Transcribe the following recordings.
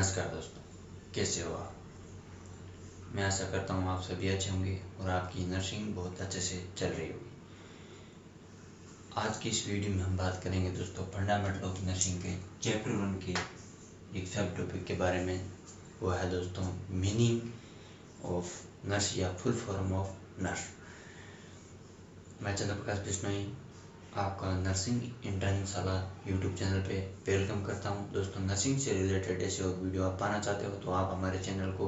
नमस्कार दोस्तों, कैसे हो आप। मैं आशा करता हूँ आप सभी अच्छे होंगे और आपकी नर्सिंग बहुत अच्छे से चल रही होगी। आज की इस वीडियो में हम बात करेंगे दोस्तों फंडामेंटल ऑफ नर्सिंग के चैप्टर 1 के एक सब टॉपिक के बारे में। वो है दोस्तों मीनिंग ऑफ नर्स या फुल फॉर्म ऑफ नर्स। मैं चंद्र प्रकाश बिश्नोई आपका नर्सिंग इंटर्नशाला यूट्यूब चैनल पे वेलकम करता हूं। दोस्तों नर्सिंग से रिलेटेड ऐसे और वीडियो आप पाना चाहते हो तो आप हमारे चैनल को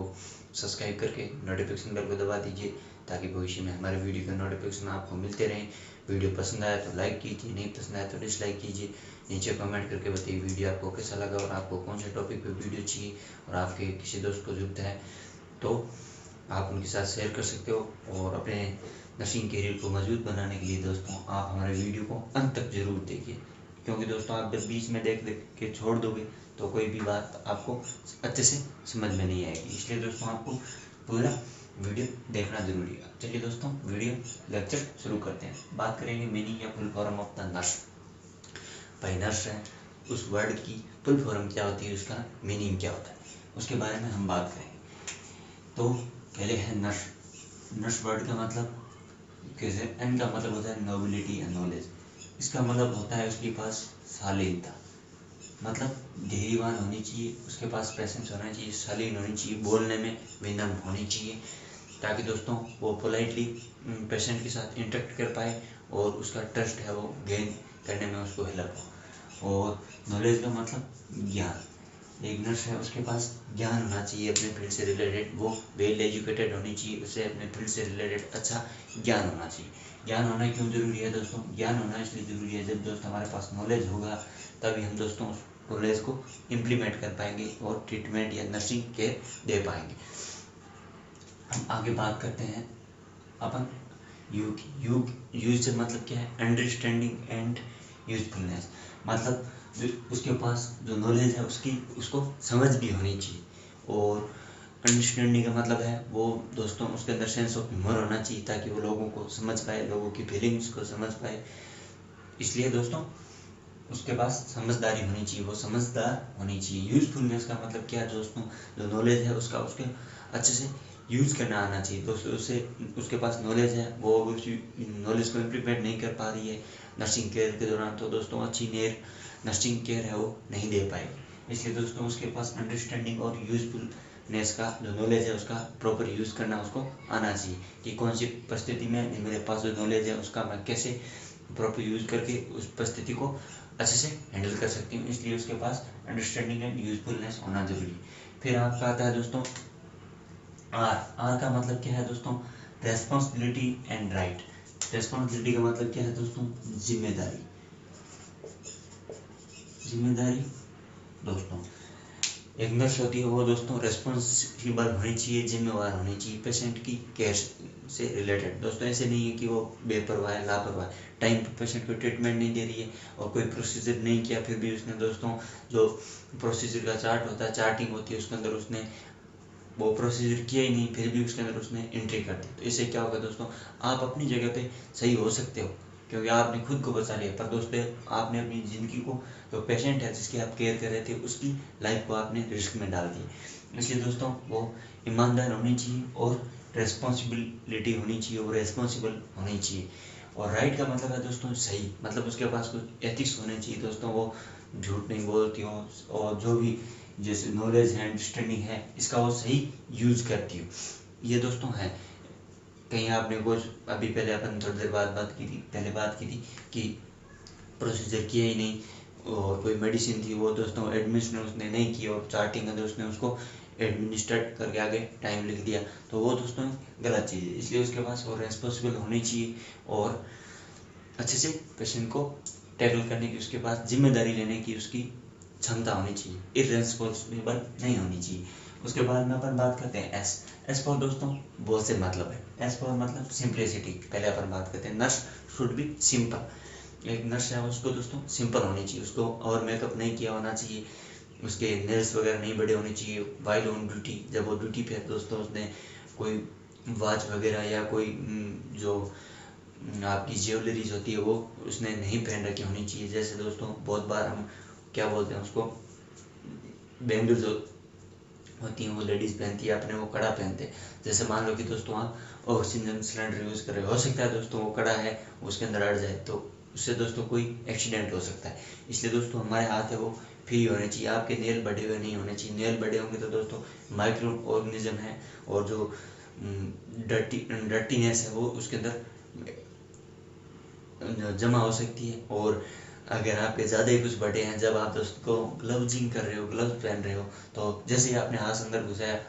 सब्सक्राइब करके नोटिफिकेशन बेल को दबा दीजिए ताकि भविष्य में हमारे वीडियो के नोटिफिकेशन आपको मिलते रहें। वीडियो पसंद आया तो लाइक कीजिए, नहीं पसंद आया तो डिसलाइक कीजिए। नीचे कमेंट करके बताइए वीडियो आपको कैसा लगा और आपको कौन से टॉपिक पर वीडियो चाहिए। और आपके किसी दोस्त को जरूरत है तो आप उनके साथ शेयर कर सकते हो। और अपने नर्सिंग करियर को मजबूत बनाने के लिए दोस्तों आप हमारे वीडियो को अंत तक जरूर देखिए, क्योंकि दोस्तों आप जब बीच में देख के छोड़ दोगे तो कोई भी बात आपको अच्छे से समझ में नहीं आएगी। इसलिए दोस्तों आपको पूरा वीडियो देखना जरूरी है। चलिए दोस्तों वीडियो लेक्चर शुरू करते हैं। बात करेंगे मीनिंग या full form of the nurse. भाई नर्स है, उस वर्ड की फुल फॉर्म क्या होती है, उसका मीनिंग क्या होता है, उसके बारे में हम बात करेंगे। तो पहले है नर्स। नर्स वर्ड का मतलब कैसे, एन का मतलब होता है नोबिलिटी एंड नॉलेज। इसका मतलब होता है उसके पास शालीनता, मतलब धैर्यवान होनी चाहिए, उसके पास पेशेंस होना चाहिए, शालीन होनी चाहिए, बोलने में विनम्र होनी चाहिए ताकि दोस्तों वो पोलाइटली पेशेंट के साथ इंटरेक्ट कर पाए और उसका ट्रस्ट है वो गेन करने में उसको हेल्प हो। और नॉलेज का मतलब ज्ञान। एक नर्स है उसके पास ज्ञान होना चाहिए अपने फील्ड से रिलेटेड, वो वेल एजुकेटेड होनी चाहिए, उसे अपने फील्ड से रिलेटेड अच्छा ज्ञान होना चाहिए। ज्ञान होना क्यों जरूरी है दोस्तों, ज्ञान होना इसलिए जरूरी है जब दोस्त हमारे पास नॉलेज होगा तभी हम दोस्तों उस नॉलेज को इम्प्लीमेंट कर पाएंगे और ट्रीटमेंट या नर्सिंग केयर दे पाएंगे। हम आगे बात करते हैं अपन यूज मतलब क्या है, अंडरस्टैंडिंग एंड यूजफुलनेस। मतलब उसके पास जो नॉलेज है उसको समझ भी होनी चाहिए। और अंडरस्टैंडिंग का मतलब है वो दोस्तों उसके अंदर सेंस ऑफ ह्यूमर होना चाहिए ताकि वो लोगों को समझ पाए, लोगों की फीलिंग्स को समझ पाए। इसलिए दोस्तों उसके पास समझदारी होनी चाहिए, वो समझदार होनी चाहिए। यूजफुलनेस का मतलब क्या है दोस्तों, जो नॉलेज है उसका उसके अच्छे से यूज करना आना चाहिए। दोस्तों उसके पास नॉलेज है, वो उस नॉलेज को इम्प्लीमेंट नहीं कर पा रही है नर्सिंग केयर के दौरान, तो दोस्तों अच्छी नर्सिंग केयर है वो नहीं दे पाएगी। इसलिए दोस्तों उसके पास अंडरस्टैंडिंग और यूजफुलनेस का जो नॉलेज है उसका प्रॉपर यूज़ करना उसको आना चाहिए कि कौन सी परिस्थिति में मेरे पास जो नॉलेज है उसका मैं कैसे प्रॉपर यूज़ करके उस परिस्थिति को अच्छे से हैंडल कर सकती हूँ। इसलिए उसके पास अंडरस्टैंडिंग एंड यूजफुलनेस होना जरूरी है। फिर आपका आता है दोस्तों आर का मतलब क्या है दोस्तों, रेस्पॉन्सिबिलिटी एंड राइट। रेस्पॉन्सिबिलिटी का मतलब क्या है दोस्तों, जिम्मेदारी। जिम्मेदारी दोस्तों एक नर्स होती है वो दोस्तों रेस्पॉन्सिबल होनी चाहिए, जिम्मेवार होनी चाहिए पेशेंट की केयर से रिलेटेड। दोस्तों ऐसे नहीं है कि वो बेपरवाह है, लापरवाह, टाइम पर पेशेंट को ट्रीटमेंट नहीं दे रही है और कोई प्रोसीजर नहीं किया फिर भी उसने दोस्तों जो प्रोसीजर का चार्ट होता है, चार्टिंग होती है, उसके अंदर उसने वो प्रोसीजर किया ही नहीं फिर भी उसके अंदर उसने एंट्री कर दी। तो इससे क्या होगा दोस्तों, आप अपनी जगह पे सही हो सकते हो क्योंकि आपने खुद को बचा लिया, पर दोस्तों आपने अपनी ज़िंदगी को, जो पेशेंट है जिसकी आप केयर कर रहे थे उसकी लाइफ को आपने रिस्क में डाल दी। इसलिए दोस्तों वो ईमानदार होनी चाहिए और रेस्पॉन्सिबिलिटी होनी चाहिए और रेस्पॉन्सिबल होनी चाहिए। और राइट का मतलब है दोस्तों सही, मतलब उसके पास कुछ एथिक्स होने चाहिए दोस्तों, वो झूठ नहीं बोलती हो और जो भी जैसे नॉलेज है, अंडरस्टैंडिंग है, इसका वो सही यूज़ करती हो। ये दोस्तों है। कहीं आपने कुछ अभी पहले अपन थोड़ी देर बाद बात की थी कि प्रोसीजर किया ही नहीं और कोई मेडिसिन थी वो दोस्तों एडमिशन उसने नहीं की और चार्टिंग है उसने उसको एडमिनिस्ट्रेट करके आगे टाइम लिख दिया, तो वो दोस्तों गलत चीज़ है। इसलिए उसके पास वो रेस्पॉन्सिबल होनी चाहिए और अच्छे से पेशेंट को टैकल करने की उसके पास जिम्मेदारी लेने की उसकी क्षमता होनी चाहिए, इररेस्पॉन्सिबल नहीं होनी चाहिए। उसके बाद में अपन बात करते हैं एस फॉर दोस्तों बहुत से मतलब है। एस फॉर मतलब सिंप्लिसिटी। पहले अपन बात करते हैं नर्स शुड बी सिंपल। एक नर्स है उसको दोस्तों सिंपल होनी चाहिए, उसको और मेकअप नहीं किया होना चाहिए, उसके नेल्स वगैरह नहीं बड़े होने चाहिए। वाइल ऑन ड्यूटी, जब वो ड्यूटी पे है दोस्तों उसने कोई वॉच वगैरह या कोई जो आपकी ज्वेलरीज होती है वो उसने नहीं पहन रखी होनी चाहिए। जैसे दोस्तों बहुत बार हम क्या बोलते हैं उसको, बैंगल्स होती हैं वो लेडीज़ पहनती है, अपने वो कड़ा पहनते हैं। जैसे मान लो कि दोस्तों आप ऑक्सीजन सिलेंडर यूज़ कर रहे हो सकता है दोस्तों वो कड़ा है उसके अंदर अड़ जाए, तो उससे दोस्तों कोई एक्सीडेंट हो सकता है। इसलिए दोस्तों हमारे हाथ है वो फ्री होने चाहिए, आपके नेल बड़े हुए नहीं होने चाहिए। नेल बड़े होंगे तो दोस्तों माइक्रो ऑर्गेनिज्म है और जो डर्टीनेस है वो उसके अंदर जमा हो सकती है। और अगर आपके ज़्यादा ही कुछ बड़े हैं, जब आप दोस्त को ग्लव्जिंग कर रहे हो, ग्लव्स पहन रहे हो, तो जैसे ही आपने हाथ अंदर घुसाया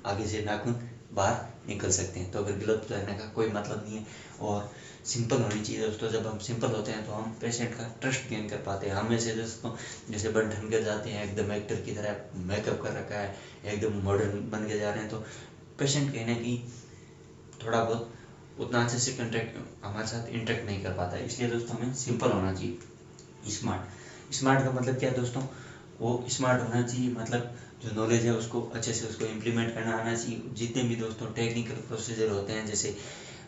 आगे से नाखून बाहर निकल सकते हैं। तो अगर ग्लव्स पहनने का कोई मतलब नहीं है। और सिंपल होनी चाहिए दोस्तों। जब हम सिंपल होते हैं तो हम पेशेंट का ट्रस्ट गेन कर पाते हैं। हमें से दोस्तों जैसे बन ठन के जाते हैं, एकदम एक्टर की तरह मेकअप कर रखा है, एकदम मॉडर्न बन के जा रहे हैं, तो पेशेंट कहीं ना कहीं थोड़ा बहुत उतना अच्छे से कंटेक्ट हमारे साथ इंटरेक्ट नहीं कर पाता है। इसलिए दोस्तों हमें सिंपल होना चाहिए। स्मार्ट का मतलब क्या है दोस्तों, वो स्मार्ट होना चाहिए, मतलब जो नॉलेज है उसको अच्छे से उसको इम्प्लीमेंट करना आना चाहिए। जितने भी दोस्तों टेक्निकल प्रोसीजर होते हैं, जैसे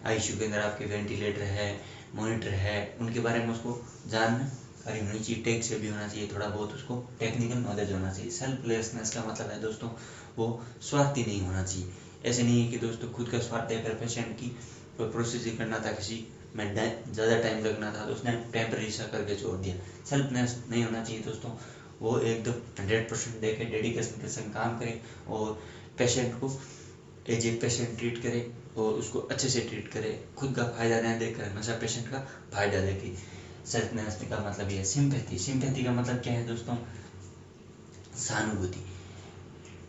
आईसीयू के अंदर आपके वेंटिलेटर है, मॉनिटर है, उनके बारे में उसको जानकारी होनी चाहिए। टेक से भी होना चाहिए, थोड़ा बहुत उसको टेक्निकल नॉलेज होना चाहिए। सेल्फलेसनेस का मतलब है दोस्तों वो स्वार्थी नहीं होना चाहिए। ऐसे नहीं है कि दोस्तों खुद का स्वार्थ देकर पेशेंट की कोई प्रोसीजर करना था, किसी में ज़्यादा टाइम लगना था तो उसने टेम्पररी सा करके छोड़ दिया। सेल्फनेस नहीं होना चाहिए दोस्तों, वो एकदम 100% दे के डेडिकेशन के संग काम करे और पेशेंट को एज ए पेशेंट ट्रीट करे और उसको अच्छे से ट्रीट करे, खुद का फायदा न देखकर हमेशा पेशेंट का फायदा देखे। सेल्फनेस का मतलब ये है। सिंपैथी का मतलब क्या है दोस्तों, सहानुभूति।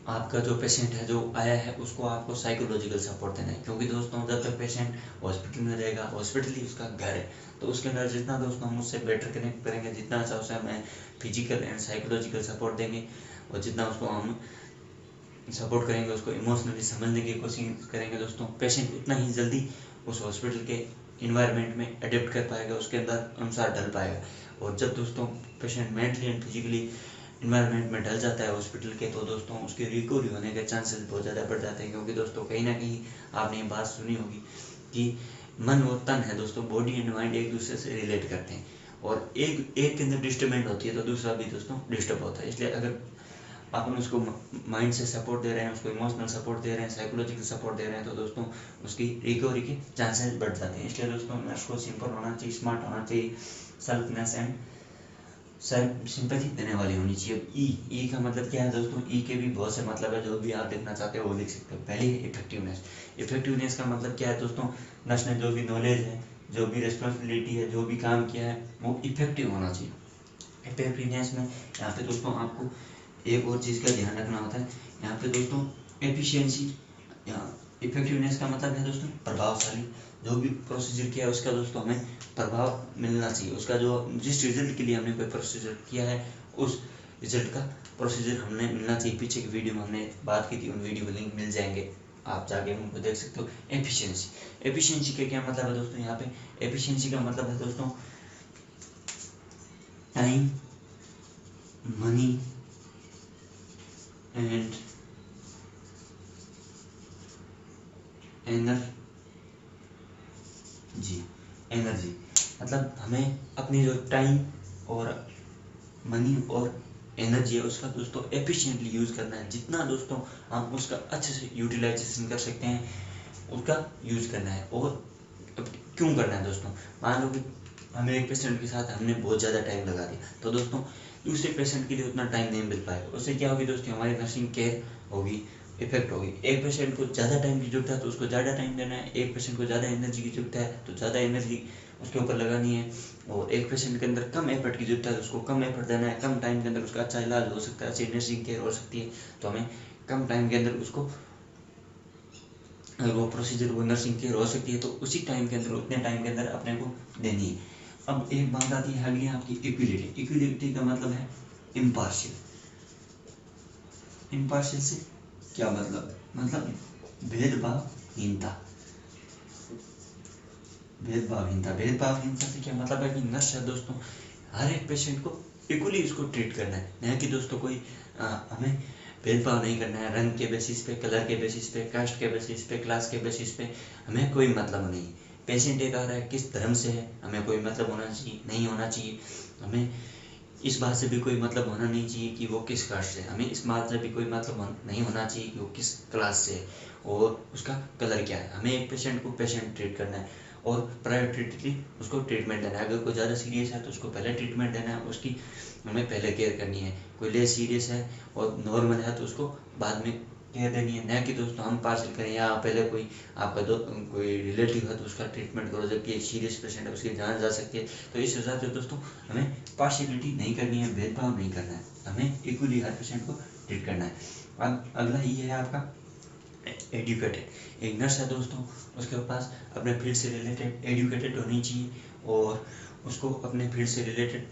आपका जो पेशेंट है जो आया है उसको आपको साइकोलॉजिकल सपोर्ट देना है, क्योंकि दोस्तों जब तक पेशेंट हॉस्पिटल में रहेगा, हॉस्पिटल ही उसका घर है, तो उसके अंदर जितना दोस्तों हम उससे बेटर कनेक्ट करेंगे, जितना अच्छा उसे हमें फिजिकल एंड साइकोलॉजिकल सपोर्ट देंगे और जितना उसको हम सपोर्ट करेंगे, उसको इमोशनली समझने की कोशिश करेंगे दोस्तों, पेशेंट उतना ही जल्दी उस हॉस्पिटल के इन्वायरमेंट में अडेप्ट कर पाएगा, उसके अंदर अनुसार ढल पाएगा। और जब दोस्तों patient mentally and physically environment में ढल जाता है हॉस्पिटल के, तो दोस्तों उसकी रिकवरी होने के चांसेस बहुत ज़्यादा बढ़ जाते हैं। क्योंकि दोस्तों कहीं ना कहीं आपने ये बात सुनी होगी कि मन और तन है दोस्तों, बॉडी एंड माइंड एक दूसरे से रिलेट करते हैं, और एक के अंदर डिस्टर्बेंट होती है तो दूसरा भी दोस्तों डिस्टर्ब होता है। इसलिए अगर अपन उसको माइंड से सपोर्ट दे रहे हैं, उसको इमोशनल सपोर्ट दे रहे हैं, साइकोलॉजिकल सपोर्ट दे रहे हैं, तो दोस्तों उसकी रिकवरी के चांसेस बढ़ जाते हैं। इसलिए दोस्तों नर्स को सिंपल होना चाहिए, स्मार्ट होना चाहिए, सेल्फनेस एंड सिंपैथी देने वाली होनी चाहिए। ई का मतलब क्या है दोस्तों, ई के भी बहुत से मतलब है, जो भी आप लिखना चाहते हो वो लिख सकते हो। पहले इफेक्टिवनेस का मतलब क्या है दोस्तों, नर्स ने जो भी नॉलेज है, जो भी रिस्पॉन्सिबिलिटी है, जो भी काम किया है वो इफेक्टिव होना चाहिए। इफेक्टिवनेस में यहाँ पे दोस्तों आपको एक और चीज़ का ध्यान रखना होता है। यहाँ पे दोस्तों एफिशिएंसी, यहाँ इफेक्टिवनेस का मतलब है दोस्तों प्रभावशाली। जो भी प्रोसीजर किया है उसका दोस्तों हमें प्रभाव मिलना चाहिए, उसका जो जिस रिजल्ट के लिए हमने कोई प्रोसीजर किया है उस रिजल्ट का प्रोसीजर हमने मिलना चाहिए। पीछे की वीडियो में हमने बात की थी, उन वीडियो के लिंक मिल जाएंगे, आप जाके उनको देख सकते हो। एफिशिएंसी का क्या मतलब है दोस्तों, यहाँ पे एफिशिएंसी का मतलब है दोस्तों टाइम, मनी एंड एनर्जी। मतलब हमें अपनी जो टाइम और मनी और एनर्जी है उसका दोस्तों एफिशिएंटली यूज़ करना है। जितना दोस्तों हम उसका अच्छे से यूटिलाइजेशन कर सकते हैं उसका यूज़ करना है। और क्यों करना है दोस्तों, मान लो कि हमें एक पेशेंट के साथ हमने बहुत ज़्यादा टाइम लगा दिया, तो दोस्तों दूसरे पेशेंट के लिए उतना टाइम नहीं मिल पाएगा। उससे क्या होगी दोस्तों, हमारी नर्सिंग केयर होगी, इफेक्ट होगी। एक पेशेंट को ज़्यादा टाइम की जरूरत है तो उसको ज़्यादा टाइम देना है, एक पेशेंट को ज़्यादा एनर्जी की जरूरत है तो ज़्यादा एनर्जी उसके ऊपर लगानी है, और एक पेशेंट के अंदर कम एफर्ट की जरूरत है तो उसको कम एफर्ट देना है। कम टाइम के अंदर उसका अच्छा इलाज हो सकता है, अच्छी नर्सिंग केयर हो सकती है, तो हमें कम टाइम के अंदर उसको अगर वो प्रोसीजर वो नर्सिंग केयर हो सकती है तो उसी टाइम के अंदर उतने टाइम के अंदर अपने को देनी है। अब एक बात आती है अगली आपकी इक्विलिटी। इक्विलिटी का मतलब है इम्पार्शियल। इम्पार्शियल से क्या मतलब, मतलब भेदभावहीनता। भेदभावहीनता से क्या मतलब है कि नर्स है दोस्तों हर एक पेशेंट को इक्वली उसको ट्रीट करना है, न कि दोस्तों कोई हमें भेदभाव नहीं करना है रंग के बेसिस पे, कलर के बेसिस पे, कास्ट के बेसिस पे, क्लास के बेसिस पे, हमें कोई मतलब नहीं। पेशेंट एक आ रहा है किस धर्म से है, हमें कोई मतलब होना चाहिए नहीं होना चाहिए। हमें इस बात से भी कोई मतलब होना नहीं चाहिए कि वो किस कास्ट से है, हमें इस बात से भी कोई मतलब नहीं होना चाहिए कि वो किस क्लास से है और उसका कलर क्या है। हमें एक पेशेंट को पेशेंट ट्रीट करना है और प्रायोरिटी उसको ट्रीटमेंट देना है। अगर कोई ज़्यादा सीरियस है तो उसको पहले ट्रीटमेंट देना है, उसकी हमें पहले केयर करनी है। कोई लेस सीरियस है और नॉर्मल है तो उसको बाद में केयर देनी है, न कि दोस्तों हम पार्सल करें या पहले कोई आपका कोई रिलेटिव है तो उसका ट्रीटमेंट करो, जबकि एक सीरियस पेशेंट है उसकी जान जा सकती है। तो इस हिसाब से दोस्तों हमें पार्शियलिटी नहीं करनी है, भेदभाव नहीं करना है, हमें इक्वली हर पेशेंट को ट्रीट करना है। अब अगला ये है आपका एडुकेटेड। एक नर्स है दोस्तों, उसके पास अपने फील्ड से रिलेटेड एडुकेटेड होनी चाहिए और उसको अपने फील्ड से रिलेटेड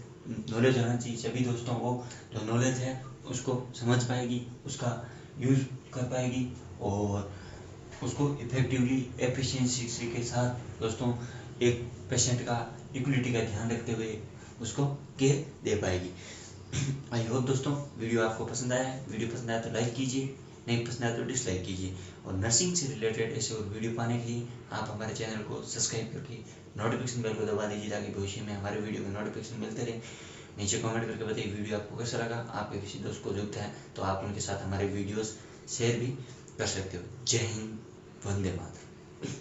नॉलेज होना चाहिए। सभी दोस्तों वो जो नॉलेज है उसको समझ पाएगी, उसका यूज़ कर पाएगी और उसको इफेक्टिवली एफिशिएंसी के साथ दोस्तों एक पेशेंट का इक्वलिटी का ध्यान रखते हुए उसको केयर दे पाएगी। आई होप दोस्तों वीडियो आपको पसंद आया है। वीडियो पसंद आया तो लाइक कीजिए, नहीं पसंद आया तो डिसलाइक कीजिए। और नर्सिंग से रिलेटेड ऐसे और वीडियो पाने के लिए आप हमारे चैनल को सब्सक्राइब करके नोटिफिकेशन बेल को दबा दीजिए ताकि भविष्य में हमारे वीडियो के नोटिफिकेशन मिलते रहे। नीचे कमेंट करके बताइए वीडियो आपको कैसा लगा। आपके किसी दोस्त को जरूरत है तो आप उनके साथ हमारे वीडियोस शेयर भी कर सकते हो। जय हिंद, वंदे मातरम।